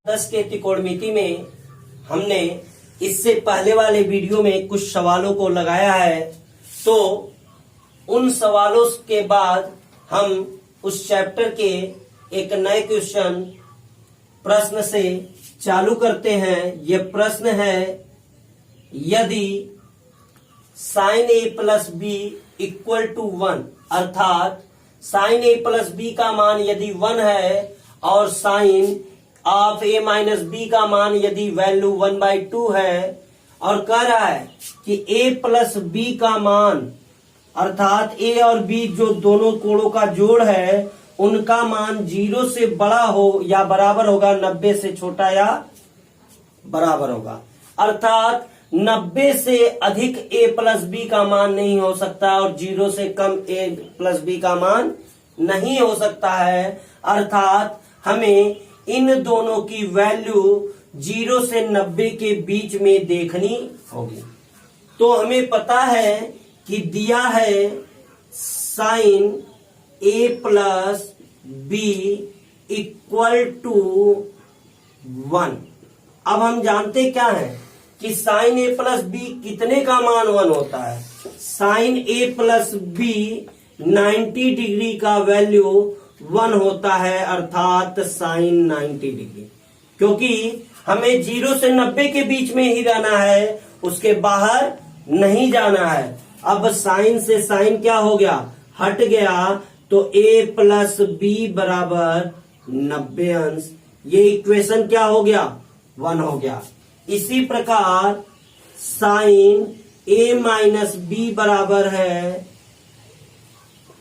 10 के त्रिकोणमिति में हमने इससे पहले वाले वीडियो में कुछ सवालों को लगाया है, तो उन सवालों के बाद हम उस चैप्टर के एक नए क्वेश्चन प्रश्न से चालू करते हैं। ये प्रश्न है, यदि sine A plus B equal to 1, अर्थात साइन ए प्लस बी का मान यदि 1 है और sine of A minus B का मान यदि वैल्यू 1/2 है, और कह रहा है कि ए प्लस बी का मान अर्थात ए और बी जो दोनों कोणों का जोड़ है उनका मान 0 से बड़ा हो या बराबर होगा, 90 से छोटा या बराबर होगा। अर्थात 90 से अधिक ए प्लस बी का मान नहीं हो सकता और 0 से कम ए प्लस बी का मान नहीं हो सकता है। अर्थात हमें इन दोनों की वैल्यू 0 से 90 के बीच में देखनी होगी। तो हमें पता है कि दिया है sine A plus B equal to 1। अब हम जानते क्या है कि साइन ए प्लस बी कितने का मान 1 होता है। Sine A plus B 90 degree का वैल्यू 1 होता है, अर्थात साइन 90 डिग्री। क्योंकि हमें 0 से 90 के बीच में ही रहना है, उसके बाहर नहीं जाना है। अब साइन से साइन क्या हो गया, हट गया, तो a प्लस बी बराबर 90 अंश। ये इक्वेशन क्या हो गया, 1 हो गया। इसी प्रकार साइन a माइनस बी बराबर है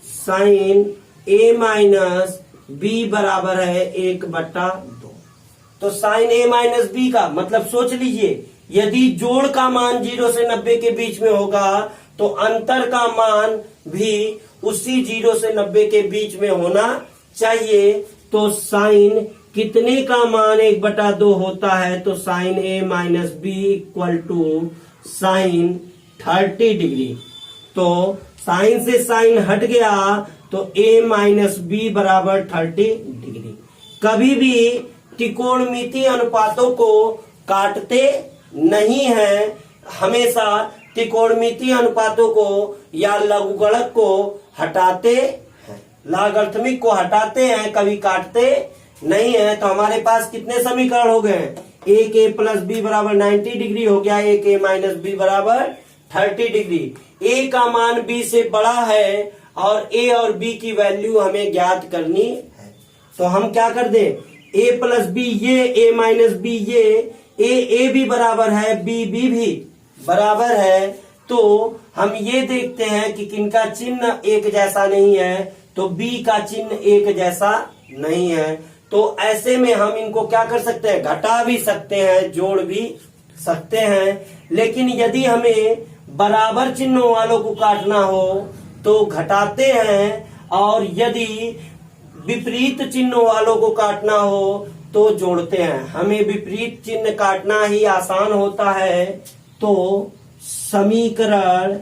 साइन a माइनस बी बराबर है 1/2। तो साइन a माइनस बी का मतलब सोच लीजिए, यदि जोड़ का मान 0 से 90 के बीच में होगा तो अंतर का मान भी उसी 0 से 90 के बीच में होना चाहिए। तो साइन कितने का मान 1/2 होता है, तो sine a minus B equal to sine 30 degree. तो साइन से साइन हट गया तो a माइनस बी बराबर 30 डिग्री। कभी भी त्रिकोणमितीय अनुपातों को काटते नहीं है, हमेशा त्रिकोणमितीय अनुपातों को या लघुगणक को हटाते हैं, लॉगरिथमिक को हटाते हैं, कभी काटते नहीं है। तो हमारे पास कितने समीकरण हो गए, एक a प्लस बी बराबर 90 डिग्री हो गया, एक a माइनस बी बराबर 30 डिग्री। a का मान b से बड़ा है और a और b की वैल्यू हमें ज्ञात करनी है। तो हम क्या कर दें, a प्लस बी ये, a माइनस बी ये, a भी बराबर है, b भी बराबर है। तो हम ये देखते हैं कि किनका चिन्ह एक जैसा नहीं है, तो b का चिन्ह एक जैसा नहीं है। तो ऐसे में हम इनको क्या कर सकते हैं, घटा भी सकते हैं, जोड़ भी सकते हैं। लेकिन यदि हमें बराबर चिन्हों वालों को काटना हो तो घटाते हैं, और यदि विपरीत चिन्हों वालों को काटना हो तो जोड़ते हैं। हमें विपरीत चिन्ह काटना ही आसान होता है। तो समीकरण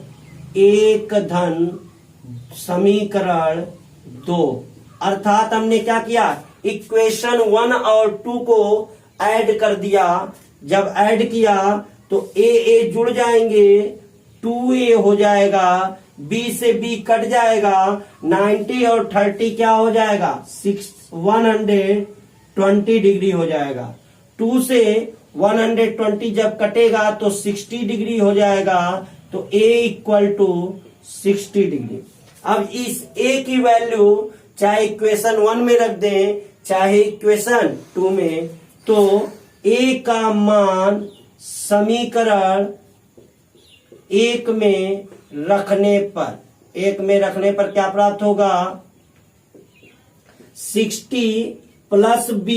1 धन समीकरण 2, अर्थात हमने क्या किया, इक्वेशन 1 और 2 को ऐड कर दिया। जब ऐड किया तो a जुड़ जाएंगे, 2a हो जाएगा, b से b कट जाएगा, 90 और 30 क्या हो जाएगा, 120 डिग्री हो जाएगा। 2 से 120 जब कटेगा तो 60 डिग्री हो जाएगा। तो a इक्वल टू 60 डिग्री। अब इस a की वैल्यू चाहे इक्वेशन 1 में रख दें चाहे इक्वेशन 2 में, तो a का मान समीकरण 1 में रखने पर क्या प्राप्त होगा, 60 plus b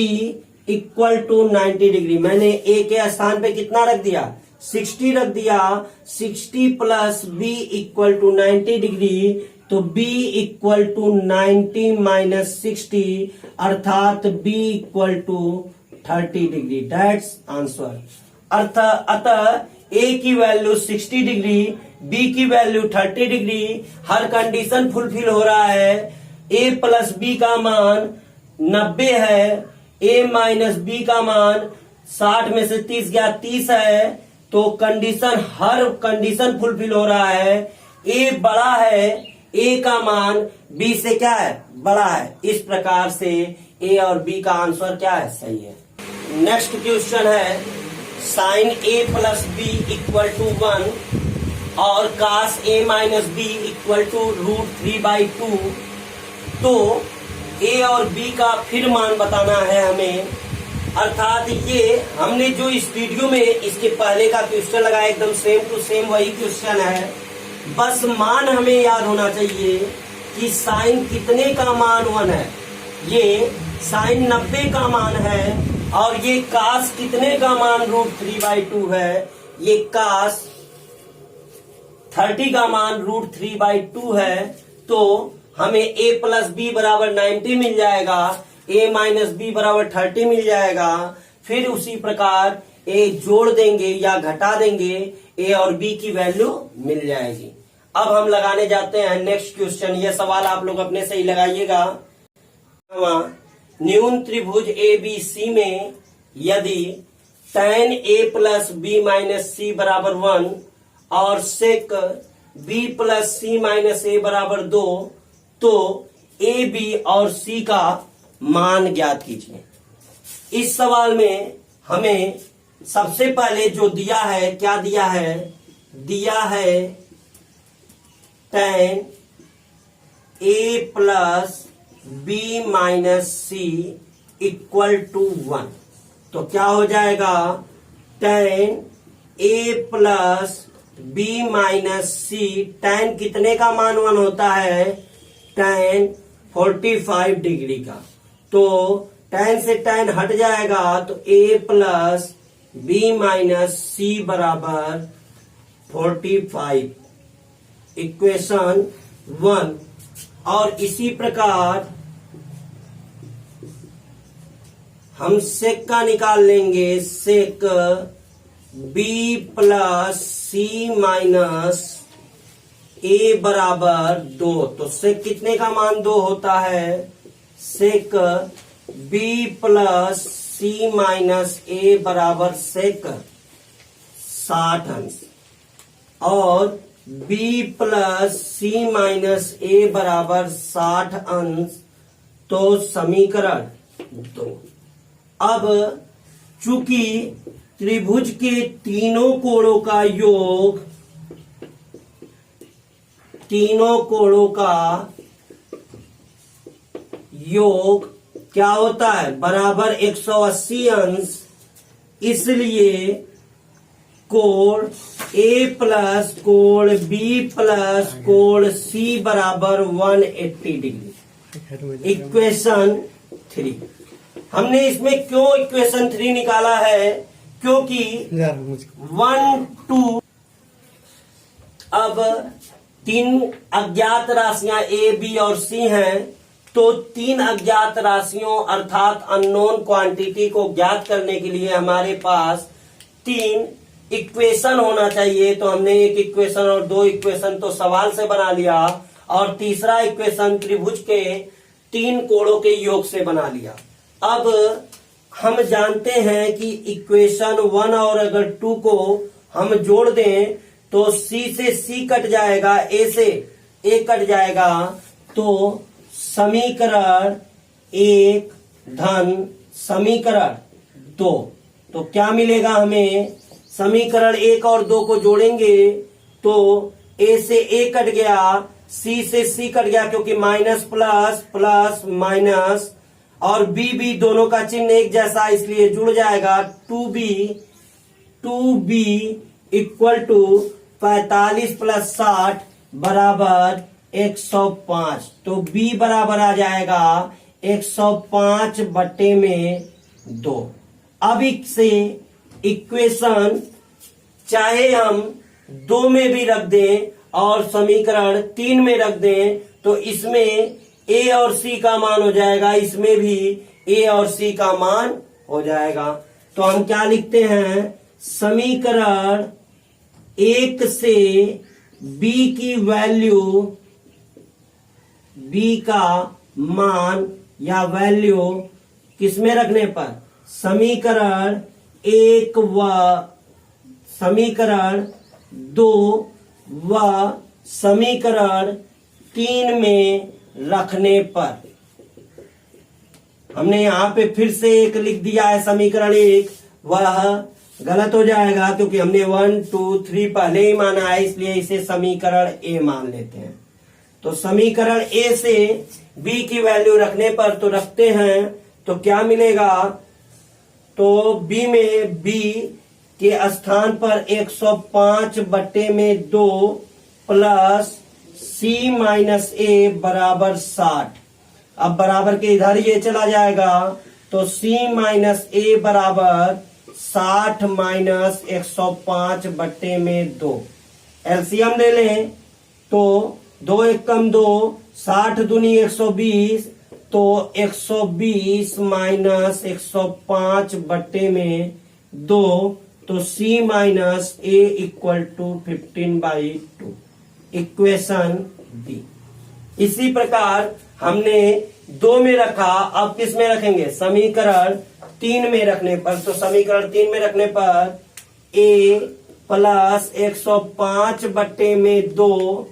equal to 90 degree. मैंने a के स्थान पे कितना रख दिया, 60 रख दिया। 60 plus b equal to 90 degree, तो b इक्वल टू 90 माइनस 60, अर्थात b equal to 30 degree. That's answer. अतः a की वैल्यू 60 डिग्री, b की वैल्यू 30 डिग्री। हर कंडीशन फुलफिल हो रहा है। a प्लस b का मान 90 है, ए माइनस बी का मान 60 में से 30 गया 30 है, तो कंडीशन हर कंडीशन फुलफिल हो रहा है। ए बड़ा है, ए का मान बी से क्या है, बड़ा है। इस प्रकार से ए और बी का आंसर क्या है, सही है। नेक्स्ट क्वेश्चन है sine A plus B equal to 1 और cos A minus B equal to √3/2। तो ए और बी का फिर मान बताना है हमें, अर्थात ये हमने जो इस वीडियो में इसके पहले का क्वेश्चन लगाया एकदम सेम टू सेम वही क्वेश्चन है, बस मान हमें याद होना चाहिए कि साइन कितने का मान 1 है, ये साइन 90 का मान है, और ये कास कितने का मान √3/2 है, ये कास 30 का मान √3/2 है। तो हमें a प्लस बी बराबर 90 मिल जाएगा, a माइनस बी बराबर 30 मिल जाएगा। फिर उसी प्रकार a जोड़ देंगे या घटा देंगे, a और b की वैल्यू मिल जाएगी। अब हम लगाने जाते हैं नेक्स्ट क्वेश्चन। यह सवाल आप लोग अपने से ही लगाइएगा। न्यून त्रिभुज ABC में यदि tan a plus B minus C बराबर 1 और sec b plus C minus a बराबर 2, तो a b और c का मान ज्ञात कीजिए। इस सवाल में हमें सबसे पहले जो दिया है, क्या दिया है, दिया है tan a plus B minus C equal to 1। तो क्या हो जाएगा, tan a plus B minus C, tan कितने का मान 1 होता है, tan 45 डिग्री का। तो tan से tan हट जाएगा, तो a plus B minus C बराबर 45, इक्वेशन 1। और इसी प्रकार हम सेक का निकाल लेंगे, सेक बी प्लस सी माइनस ए बराबर 2। तो सेक कितने का मान 2 होता है, सेक बी प्लस सी माइनस ए बराबर सेक 60 अंश, और b प्लस सी माइनस ए बराबर 60 अंश। तो समीकरण 2। अब चूंकि त्रिभुज के तीनों कोणों का योग, तीनों कोणों का योग क्या होता है, बराबर 180 अंश, इसलिए कोण A प्लस कोण B प्लस कोण C बराबर 180 डिग्री, इक्वेशन 3। हमने इसमें क्यों इक्वेशन 3 निकाला है, क्योंकि 1 2 अब 3 अज्ञात राशियां A B और C हैं, तो 3 अज्ञात राशियों अर्थात अननोन क्वांटिटी को ज्ञात करने के लिए हमारे पास 3 इक्वेशन होना चाहिए। तो हमने एक इक्वेशन और 2 इक्वेशन तो सवाल से बना लिया, और तीसरा इक्वेशन त्रिभुज के 3 कोणों के योग से बना लिया। अब हम जानते हैं कि इक्वेशन 1 और अगर 2 को हम जोड़ दें तो C से C कट जाएगा, A से A कट जाएगा, तो समीकरण 1 धन समीकरण 2। तो क्या मिलेगा हमें, समीकरण 1 और 2 को जोड़ेंगे तो A से A कट गया, C से C कट गया क्योंकि माइनस प्लस प्लस माइनस, और B दोनों का चिन्ह एक जैसा इसलिए जुड़ जाएगा। 2B इक्वल टू 45 प्लस 60 बराबर 105। तो B बराबर आ जाएगा 105 बटे में 2। अब इससे इक्वेशन चाहे हम 2 में भी रख दें और समीकरण 3 में रख दें, तो इसमें A और C का मान हो जाएगा, इसमें भी A और C का मान हो जाएगा। तो हम क्या लिखते हैं, समीकरण 1 से B की वैल्यू, B का मान या वैल्यू किसमें रखने पर? समीकरण 1 व समीकरण 2 व समीकरण 3 में रखने पर। हमने यहां पे फिर से एक लिख दिया है समीकरण 1, वह गलत हो जाएगा क्योंकि हमने 1 2 3 पहले ही माना है, इसलिए इसे समीकरण ए मान लेते हैं। तो समीकरण ए से बी की वैल्यू रखने पर तो रखते हैं, तो क्या मिलेगा? तो बी में बी के स्थान पर 105/2 प्लस सी माइनस ए बराबर 60। अब बराबर के इधर ये चला जाएगा, तो सी माइनस ए बराबर 60 माइनस 105/2। एलसीएम ले लें तो 2 एकम 2, 60 दूनी 120, तो 120 माइनस 105/2, तो C minus A equal to 15/2, equation B. इसी प्रकार हमने 2 में रखा, अब किस में रखेंगे? समीकरण 3 में रखने पर। तो समीकरण 3 में रखने पर ए प्लस 105/2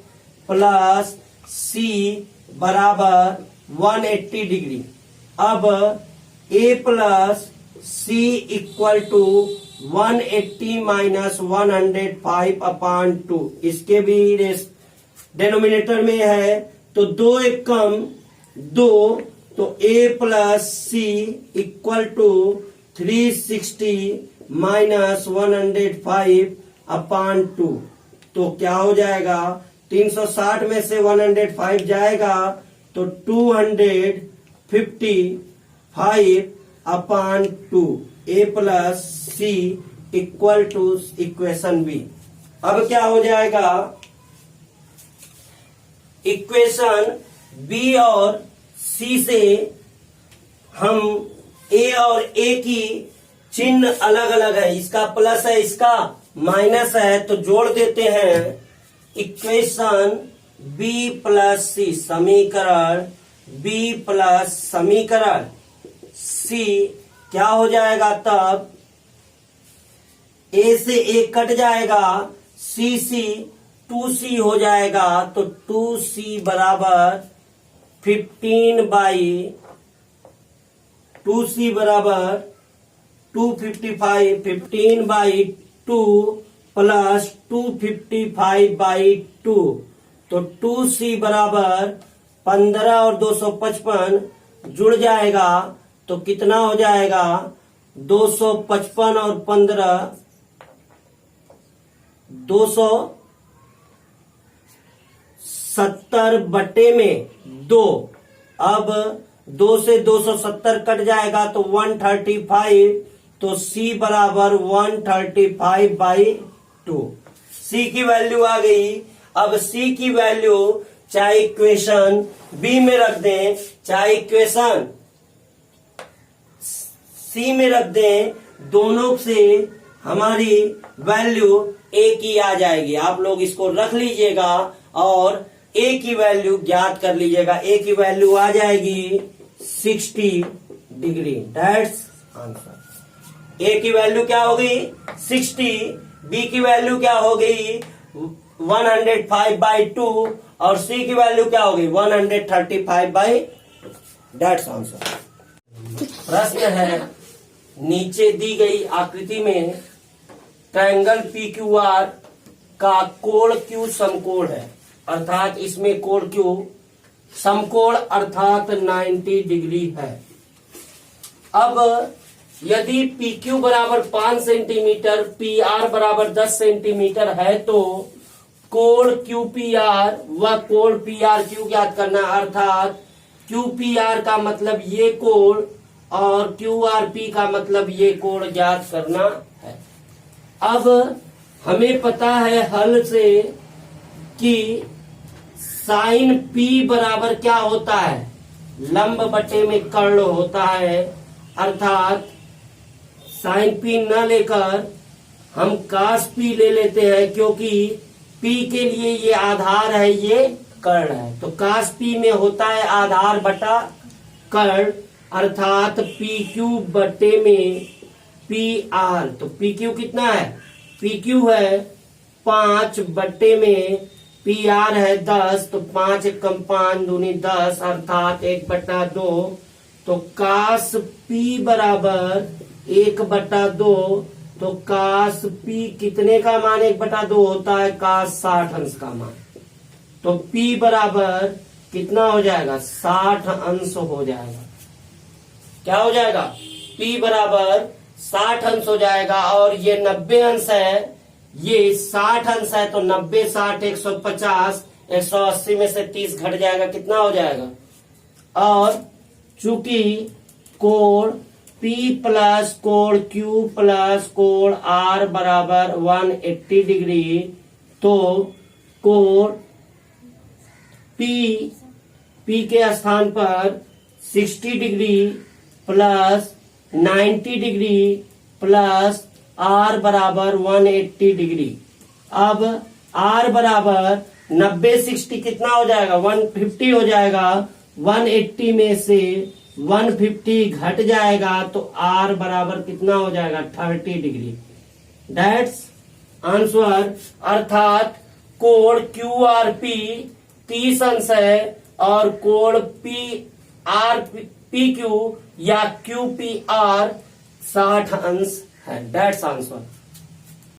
प्लस सी बराबर 180 डिग्री। अब A plus C equal to 180 minus 105/2, इसके भी डेनोमिनेटर में है, तो 2 एकम 2, तो A plus C equal to 360 minus 105/2। तो क्या हो जाएगा? 360 में से 105 जाएगा तो 255/2, A plus C equal to equation B. अब क्या हो जाएगा? इक्वेशन बी और सी से हम ए और ए की चिन्ह अलग अलग है, इसका प्लस है इसका माइनस है, तो जोड़ देते हैं। इक्वेशन बी प्लस सी, समीकरण बी प्लस समीकरण सी क्या हो जाएगा? तब ए से ए कट जाएगा, सी सी 2c हो जाएगा, तो 2c बराबर 2c बराबर 255, 15/2 प्लस 255/2, तो 2c बराबर 15 और 255 जुड़ जाएगा, तो कितना हो जाएगा? 255 और 15 270/2। अब 2 से 270 कट जाएगा तो 135, तो C बराबर 135/2। C की वैल्यू आ गई। अब C की वैल्यू चाहे इक्वेशन B में रख दें, चाहे इक्वेशन C में रख दें, दोनों से हमारी वैल्यू A की आ जाएगी। आप लोग इसको रख लीजिएगा और A की वैल्यू ज्ञात कर लीजिएगा। A की वैल्यू आ जाएगी 60 डिग्री। That's answer. A की वैल्यू क्या हो गई? 60। B की वैल्यू क्या हो गई? 105/2 और C की वैल्यू क्या हो गई? 135/2। That's answer. प्रश्न है, नीचे दी गई आकृति में ट्रायंगल PQR का कोण Q समकोण है, अर्थात इसमें कोण Q समकोण अर्थात 90 डिग्री है। अब यदि PQ बराबर 5 सेंटीमीटर, PR बराबर 10 सेंटीमीटर है, तो कोण QPR व कोण PRQ ज्ञात करना, अर्थात QPR का मतलब ये कोण और QRP का मतलब ये कोण ज्ञात करना है। अब हमें पता है हल से कि साइन P बराबर क्या होता है? लंब बटे में कर्ण होता है, अर्थात साइन P न लेकर हम कास P ले लेते हैं, क्योंकि P के लिए ये आधार है, ये कर्ण है। तो कास P में होता है आधार बटा कर्ण, अर्थात पी क्यू बटे में पी आर। तो पी क्यू कितना है, पी क्यू है 5 बटे में पी आर है 10, तो 5 एकम 5 दूनी 10 अर्थात 1/2। तो कास पी बराबर 1/2। तो कास पी कितने का मान 1/2 होता है, कास 60 अंश का मान। तो पी बराबर कितना हो जाएगा, 60 अंश हो जाएगा। क्या हो जाएगा, पी बराबर 60 अंश हो जाएगा। और ये 90 अंश है, ये 60 अंश है, तो 90 60 150, 180 में से 30 घट जाएगा, कितना हो जाएगा। और चूंकि कोण P प्लस कोण Q प्लस कोण R बराबर 180 डिग्री, तो कोण P के स्थान पर 60 degree plus 90 degree plus R बराबर 180 डिग्री। अब R बराबर 90 60 कितना हो जाएगा, 150 हो जाएगा। 180 में से 150 घट जाएगा, तो R बराबर कितना हो जाएगा, 30 डिग्री। That's answer. अर्थात कोण QRP 30 अंश है और कोण PQ या QPR 60 अंश है। That's answer.